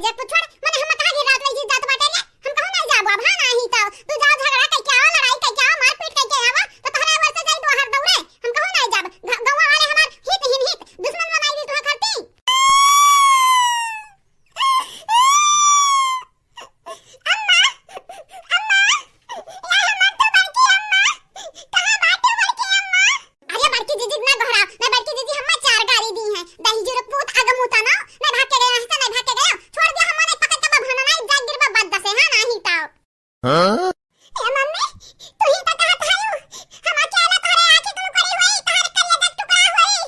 जे पूछड़ मने हम कहां गिर रात लई जात बाटे ले हम कहूं नहीं जाबो अब हां नाही तो तू जाओ झगड़ा कई के आओ लड़ाई कई के आओ मारपीट कई के आवा तो तहरा वर से जाई दोहर दौड़े हम कहूं नहीं जाब गौवा वाले हमार हित दुश्मन बनाई दी तोहा करती अम्मा अम्मा या हमर तो बड़की अम्मा कहां बाटे बड़की अम्मा अरे बड़की दीदी ना घरा मैं बड़की दीदी हम्मा चार गाड़ी दी है दही जुर पूत आगम होता ना मैं भाग के गया हंसता नहीं भाग के गया छोड़ दिया हमने पकड़ के बहाना नहीं जा गिरबा बद दसे हां नहीं ताओ हां ए मम्मी तू ही तो कहत हयो हम अकेला तोरे आंखें तुम करी हुई तहर कलेजा टुकड़ा हुई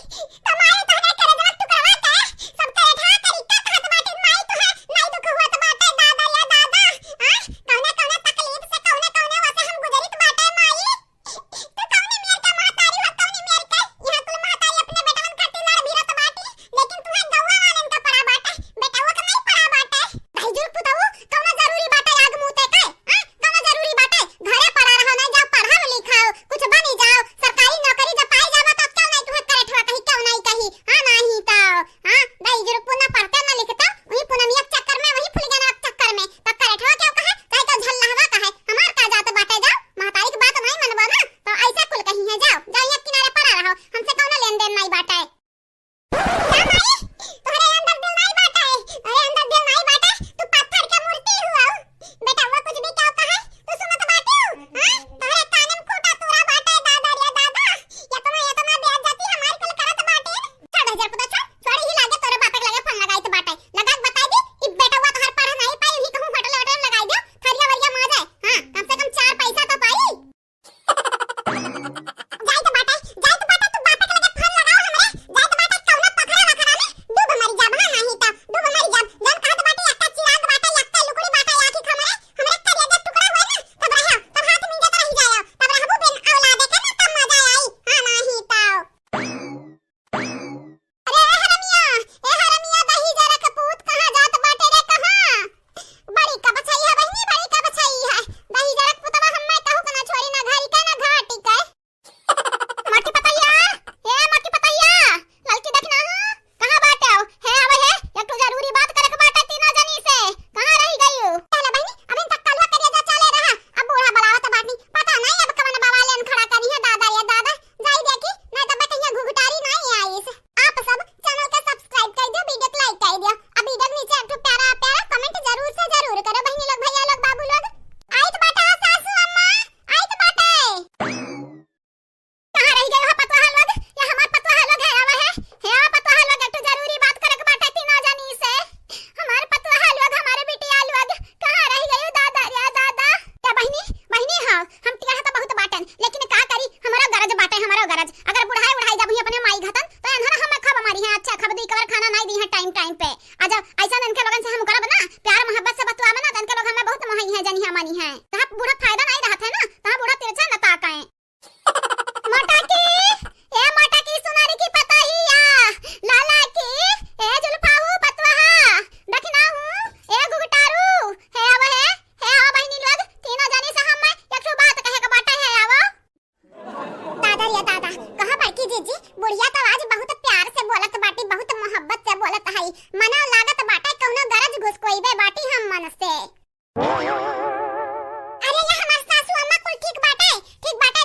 तुम्हारे तोहरे कलेजा टुकड़ा होता है सब तेरे ढा तरीका कहत बाटे माई तो है नहीं दुख हुआ तो बाटे दादा या दादा हां कौने कौने तकलीफ से कौने कौने वसे हम गुजरित बाटे माई तो कौने मेर का महतारी हो कौने मेर का यहां कुल महतारी अपने बेटवन खातिर लड़ भीरत बाटी लेकिन तुम्हें गौवा वालन का पड़ा बाटे बेटावा का नहीं पड़ा बाटे भाई जुर पुताऊ कौनो जरूरी बाटे आग मुते के हां कौनो जरूरी बाटे घरे पड़ा रहो नहीं जाओ पढ़ाओ लिखाओ कुछ बनी जाओ सरकारी नौकरी जब पाई जाबो तो क्यों नहीं तुम्हें करे ठोका कहीं क्यों नहीं कहीं हां नहीं तो हां भाई जुर पुना पढ़ते ना लिखता वही पुनमिया चक्कर में वही फुल गया चक्कर में तो करे ठोका क्यों कहे कहीं तो झल्लावा कहे हमार का जात बाटे जाओ महतारी की बात नहीं मनबो ना तो ऐसा कुल कहीं है जाओ जाइए किनारे पड़ा रहो हमसे कौनो लेन देन नहीं बाटे क्या माई तोहरे अंदर दिल नहीं बाटे अरे अंदर दिल नहीं बाटे तू पत्थर के मूर्ति हुआ बेटा वो कुछ भी क्या कहे तू सुनत बाटे हां तोहरे कान में खूटा तोरा बाटे दादा रे दादा या तुम्हें बेइज्जती हमारी कुल करत बाटे छोड़ हजार पता छोड़ ही लागे तोरे बाप के लगे फोन लगाई तो बाटे लगा बता दी कि बेटा वो तोहर पढ़ नहीं पाई ही कहूं होटल ऑर्डर लगाई दो थरिया वरिया मा जाए हां कम से कम 4 पैसा तो पाई जाई तो बाटे तू बाप के लगे फोन लगाओ हमरे जाई तो बाटे कौना पखरा वखरा में डूब मरी जाब हां नहीं तो डूब मरी जाब जन कहत बाटे एकटा चिराग बाटे एकटा लुकड़ी बाटे आखी खमरे हमरे कलेजा टुकड़ा होय ना तब रहो तब हाथ में जात रही जाओ तब रहबो बिन औलादे के ना तब मजा आई हां नहीं तो अरे हरमिया दही जरा का पूत कहां जात बाटे रे कहां बड़ी का बछई है बहनी बड़ी का बछई है दही जरा का पुतवा हम्मे कहू कना छोड़ी ना घरी का ना घाटी का मोटी पतैया ललकी देखना हां कहां बाटे हो है आवे है एक तो जरूरी बात करे के बाटे तीनों जनी से कहां रही गई हो चले बहनी अभी तक कलवा करिया जा चले रहा अब बूढ़ा बलावत बाटनी पता नहीं अब कवन बवालेन खड़ा करी है दादा ये दादा जाई देखी नहीं तो बटैया घुघुटारी नहीं आई इस आप सब चैनल को सब्सक्राइब कर दो वीडियो को लाइक कर दो अब वीडियो के नीचे एक प्यारा प्यारा कमेंट जरूर से जरूर करो बहनी लोग भैया लोग बाबू लोग आई तो बाटे हो सासू अम्मा आई तो बाटे कहां रह गए हो पतवा लोग या हमार पतवा लोग है आवा है पतवा लोग एक तो जरूरी बात करे के बाटे तीनों जनी से हमार पतवा लोग हमारे बिटिया लोग कहां रह गए हो दादा या दादा क्या बहनी हां हम तिया तो बहुत बाटन लेकिन का करी हमारा गरज बाटे हमारा गरज अगर बुढ़ाई जाबू अपने माई घतन तो एनहरा हम खब मारी है अच्छा खब दी कवर खाना नहीं दी है टाइम पे आजा ऐसा इनके लोगन से हम करब ना प्यार मोहब्बत से बतवा में ना इनके लोग हमें बहुत मोहई है जनी हमनी है ता बूढ़ा फायदा नहीं रहत है ना ता बूढ़ा तिरछा न ताकाए मोटा की सुनारी की पतहिया लाला की ए जुल्फाऊ पतवा देखना हूं ए गुगटारू है आवा बहनी लोग तीनों जनी से हम एक बात कहे के बाटे है आवा दादा रे दादा कहां बड़की जीजी बुढ़िया तो आज बहुत प्यार से बोलत बाटी बहुत मोहब्बत से बोलत है मना लागत बाटे कौनो गरज घुसकोइबे बाटी हम मन से अरे ये हमार सासू अम्मा कुल ठीक बाटे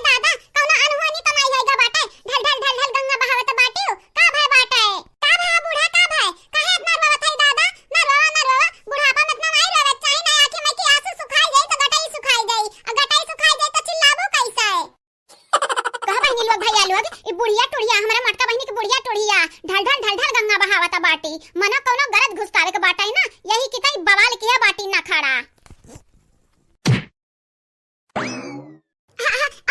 दादा कौनो अनहोनी तो नहीं होइगा बाटे ढल गंगा बहावत बाटी का भाई बाटे का भाई बूढ़ा का भाई काहे इतना रोवत है दादा ना रो बुढ़ापा में इतना नहीं रोवे चाहे ना आंखें में की आंसू सुखाई जाए तो गटाई सुखाई जाए तो चिल्लाबो कैसे कहा बहनी लोग भैया लोग ई बुढ़िया टुड़िया हमरा मटका बहनी की बुढ़िया टुड़िया ढल गंगा बहावत बाटी मना कोनो गरज घुसकावे के बाटा है ना यही की कई बवाल किया बाटी ना खड़ा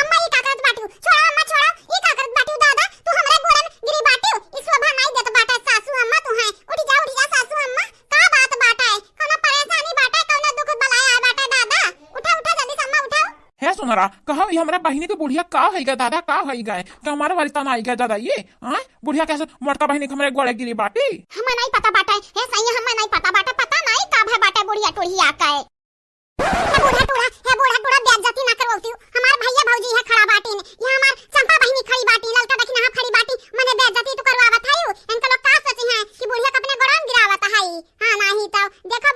अम्मा ये का करत बाटू छोड़ो अम्मा छोड़ो ये का करत बाटू दादा तू हमरे गोरन गिरी बाटू इस शोभा नहीं देत बाटा सासू अम्मा तू है उठ जा सासू अम्मा का बात बाटा है कोनो परेशानी बाटा कौनो दुख बलाया बाटा दादा उठा जल्दी से अम्मा उठाओ है सुनरा कहा ये हमरा बहिनी के बुढ़िया का होइगा दादा का होइगा तो हमारे वाली तना आइगा दादा ये हां बुढ़िया कैसे मोटका बहिनी हमरे गोड़े गिरी बाटी हम नहीं पता बाटा है सही हम नहीं पता बाटा पता नहीं का भाई बाटा बुढ़िया टुड़िया का है बूढ़ा टूड़ा बेइज्जती ना करवती हमार भैया भौजी है खड़ा बाटी ने ये हमार चंपा बहिनी खड़ी बाटी ललका देखना हां खड़ी बाटी मने बेइज्जती तो करवावत है इनका लोग का सोची है कि बुढ़िया के अपने गोड़ाम गिरावत है हां नहीं तो देखो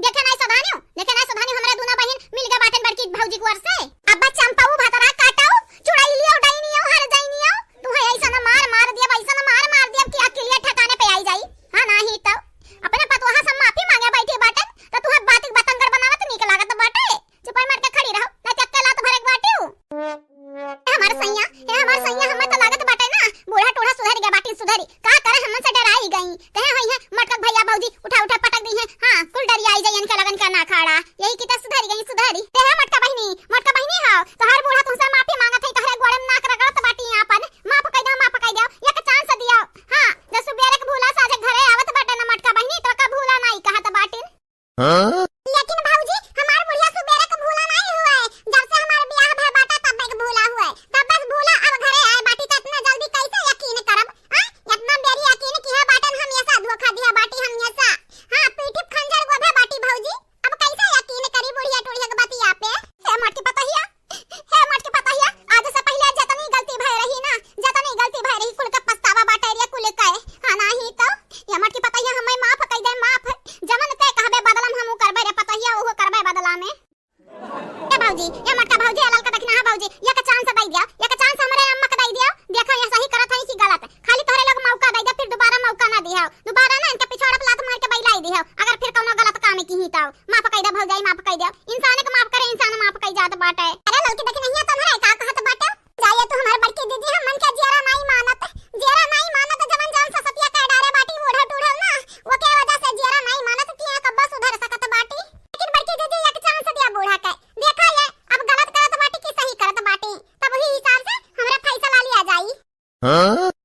देखे नहीं सधानियो, हमरा दोनों बहन मिल के बाटन बड़की भौजी कुवर से अब्बा चंपाऊ भातरा काटाऊ चुड़ाई लियो डाइनियो हर जाइनियो तू है ऐसा न मार दिया ऐसा न मार दिया कि अकेले ठिकाने पे आई जाई। हां नहीं तो अपने पतोहा से माफी मांगे बैठी बाटन तो तू बात बतंगड़ बनावत निक लागत बाटे चुपाई मार के खड़ी रहो ना चक्के लात भरे बाटे हमार सैया हमें तो लागत बाटे ना बूढ़ा टोढ़ा सुधर गया बाटी सुधरी का करे हमन से डराई गई कहे होई है मटक भैया भौजी उठा पटक दी है। हां कुल डरी आई जाई इनका लगन का ना खाड़ा यही की तो सुधरी तेरा मटका बहिनी हां तो हर बूढ़ा तुमसे माफी मांगत है तहरे गोड़े में नाक रगड़त बाटी आपन माफ कह दो एक चांस दियो। हां जब सुबेरे के भूला साजे घरे आवत बाटे ना मटका बहिनी तो का भूला नहीं कहत बाटिन। लेकिन भौजी हमार बुढ़िया सुबेरे के भूला नहीं हुआ है जब से हमार ब्याह भय बाटा तब के भूला हुआ है तब बस भूला अब घरे आए बाटी तो इतना जल्दी कैसे यकीन करब इतना बेरी यकीन की है बाटन हम ऐसा धोखा दिया बाटी हम ऐसा। हां पीठी खंजर गोभे बाटी भौजी अब कैसे यकीन करी बुढ़िया टुड़िया के बात यहाँ पे हे मटकी पतहिया आज से पहले जतनी गलती भय रही कुल का पछतावा बाटे रे कुल कहे। हां नहीं तो ये मटकी पतहिया हमें माफ कह दे माफ जमन ते कहबे बदलम हमू करबे रे पतहिया ओहो करबे बदला में ए भौजी ये मटका भौजी अलल का देखना है भौजी एक चांस दे दिया एक चांस हमरे अम्मा के दे दिया देखा ये सही करत है कि गलत खाली तोरे लोग मौका दे दे फिर दोबारा मौका ना दियो दोबारा ना इनके पिछोड़ पे लात मार के बैलाई दियो अगर फिर कोनो गलत काम की ही तो माफ कह दे भौजाई माफ कह दे इंसान के माफ करे इंसान माफ कह जात बाटे। अरे लड़की देख नहीं है तुम्हारे का कहत बाटे जाइए तो हमार बड़की दीदी हमन के जेरा नहीं मानत जवन जान सा सतिया कह डारे बाटी ओढ़ टूढ़ ना वो के वजह से जेरा नहीं मानत कि कब्बा सुधर सकत बाटी लेकिन बड़की दीदी एक चांस दिया बूढ़ा के देखा ये अब गलत करत बाटी कि सही करत बाटी तब ही हिसाब से हमरा फैसला लिया जाई।